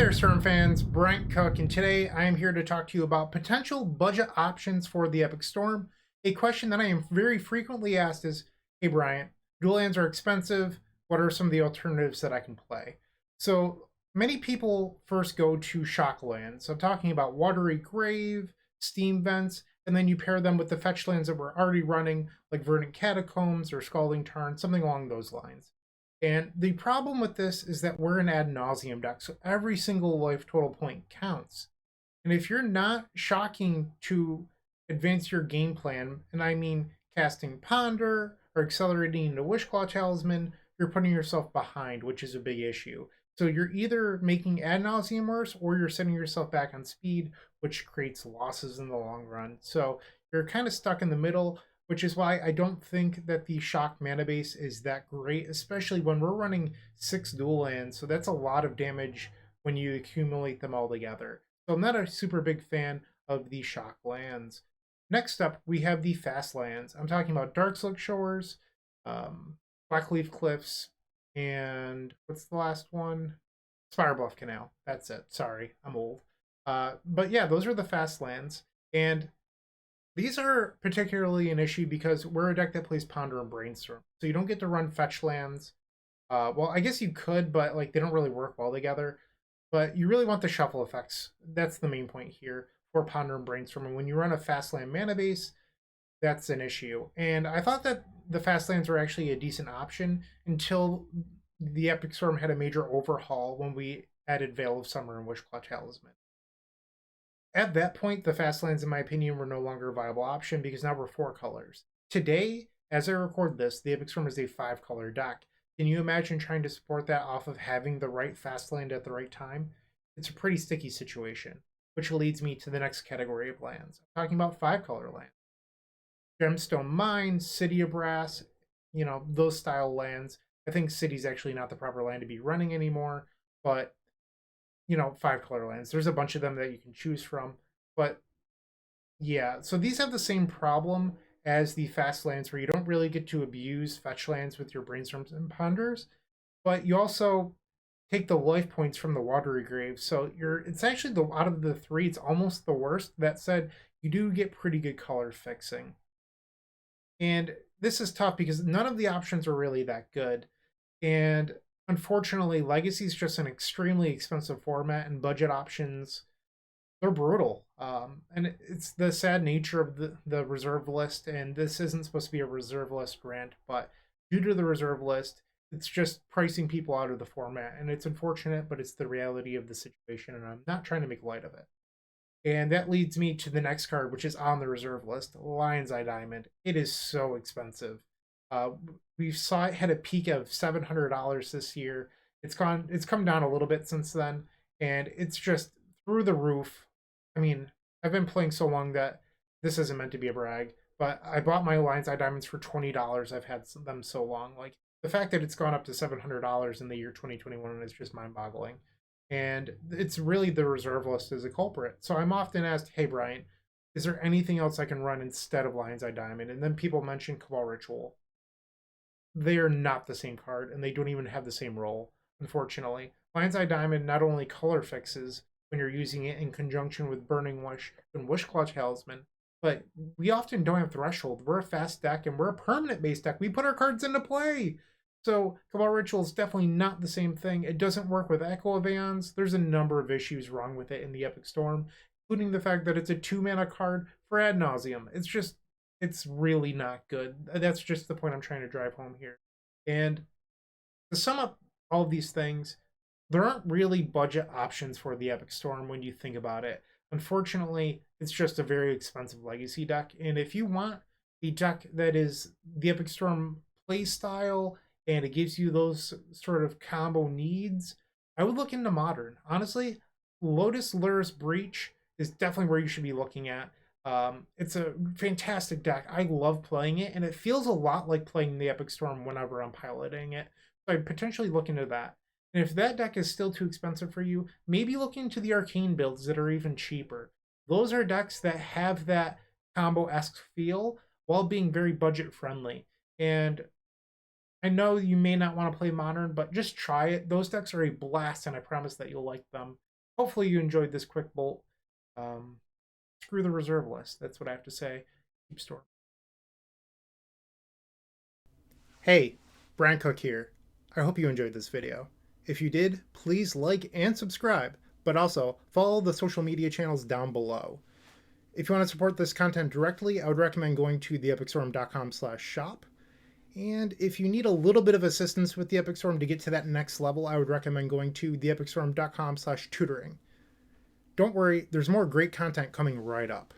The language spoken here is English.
there, Storm fans. Bryant Cook, and today I am here to talk to you about potential budget options for the Epic Storm. A question that I am very frequently asked is, hey Bryant, dual lands are expensive. What are some of the alternatives that I can play? So many people first go to Shocklands. So I'm talking about Watery Grave, Steam Vents, and then you pair them with the Fetchlands that we're already running, like Verdant Catacombs or Scalding Tarn, something along those lines. And the problem with this is that we're an ad nauseum deck, so every single life total point counts. And if you're not shocking to advance your game plan, and I mean casting Ponder or accelerating into Wishclaw Talisman, you're putting yourself behind, which is a big issue. So you're either making ad nauseum worse or you're setting yourself back on speed, which creates losses in the long run. So you're kind of stuck in the middle, which is why I don't think that the shock mana base is that great, especially when we're running 6 dual lands. So that's a lot of damage when you accumulate them all together. So I'm not a super big fan of the shock lands. Next up, we have the fast lands. I'm talking about Darkslick Shores, Blackleaf Cliffs, and what's the last one? Spirebluff Canal. That's it. Sorry, I'm old. But yeah, those are the fast lands. And these are particularly an issue because we're a deck that plays Ponder and Brainstorm. So you don't get to run Fetchlands. Well, I guess you could, but like they don't really work well together. But you really want the shuffle effects. That's the main point here for Ponder and Brainstorm. And when you run a Fastland mana base, that's an issue. And I thought that the Fastlands were actually a decent option until the Epic Storm had a major overhaul when we added Veil of Summer and Wishclaw Talisman. At that point, the Fastlands, in my opinion, were no longer a viable option because now we're 4 colors. Today, as I record this, the Epic Storm is a 5-color deck. Can you imagine trying to support that off of having the right Fastland at the right time? It's a pretty sticky situation, which leads me to the next category of lands. I'm talking about 5-color lands. Gemstone Mine, City of Brass, those style lands. I think City's actually not the proper land to be running anymore, but 5-color lands. There's a bunch of them that you can choose from. But yeah, so these have the same problem as the fast lands where you don't really get to abuse fetch lands with your brainstorms and ponders, but you also take the life points from the watery grave. So it's actually out of the 3, it's almost the worst. That said, you do get pretty good color fixing. And this is tough because none of the options are really that good. And unfortunately, Legacy is just an extremely expensive format, and budget options, they're brutal. And it's the sad nature of the reserve list, and this isn't supposed to be a reserve list rant, but due to the reserve list, it's just pricing people out of the format, and it's unfortunate, but it's the reality of the situation, and I'm not trying to make light of it. And that leads me to the next card, which is on the reserve list, Lion's Eye Diamond. It is so expensive. We saw it had a peak of $700 this year. It's come down a little bit since then, and it's just through the roof. I mean, I've been playing so long that this isn't meant to be a brag, but I bought my Lion's Eye Diamonds for $20. I've had them so long. Like the fact that it's gone up to $700 in the year 2021 is just mind-boggling. And it's really the reserve list as a culprit. So I'm often asked, hey Brian, is there anything else I can run instead of Lion's Eye Diamond? And then people mention Cabal Ritual. They are not the same card, and they don't even have the same role, unfortunately. Lion's Eye Diamond not only color fixes when you're using it in conjunction with Burning Wish and Wishclaw Talisman, but we often don't have Threshold. We're a fast deck, and we're a permanent-based deck. We put our cards into play. So Cabal Ritual is definitely not the same thing. It doesn't work with Echo of Aeons. There's a number of issues wrong with it in the Epic Storm, including the fact that it's a 2-mana card for ad nauseum. It's really not good. That's just the point I'm trying to drive home here. And to sum up all of these things, there aren't really budget options for the Epic Storm when you think about it. Unfortunately, it's just a very expensive legacy deck. And if you want a deck that is the Epic Storm play style and it gives you those sort of combo needs, I would look into Modern. Honestly, Lotus Lure's Breach is definitely where you should be looking at. It's a fantastic deck. I love playing it, and it feels a lot like playing the Epic Storm whenever I'm piloting it. So I'd potentially look into that. And if that deck is still too expensive for you, maybe look into the Arcane builds that are even cheaper. Those are decks that have that combo-esque feel while being very budget friendly. And I know you may not want to play Modern, but just try it. Those decks are a blast, and I promise that you'll like them. hopefully you enjoyed this quick bolt. Screw the reserve list. That's what I have to say. Keep storm. Hey, Bryant Cook here. I hope you enjoyed this video. If you did, please like and subscribe, but also follow the social media channels down below. If you want to support this content directly, I would recommend going to theepicstorm.com/shop. And if you need a little bit of assistance with the Epic Storm to get to that next level, I would recommend going to theepicstorm.com/tutoring. Don't worry, there's more great content coming right up.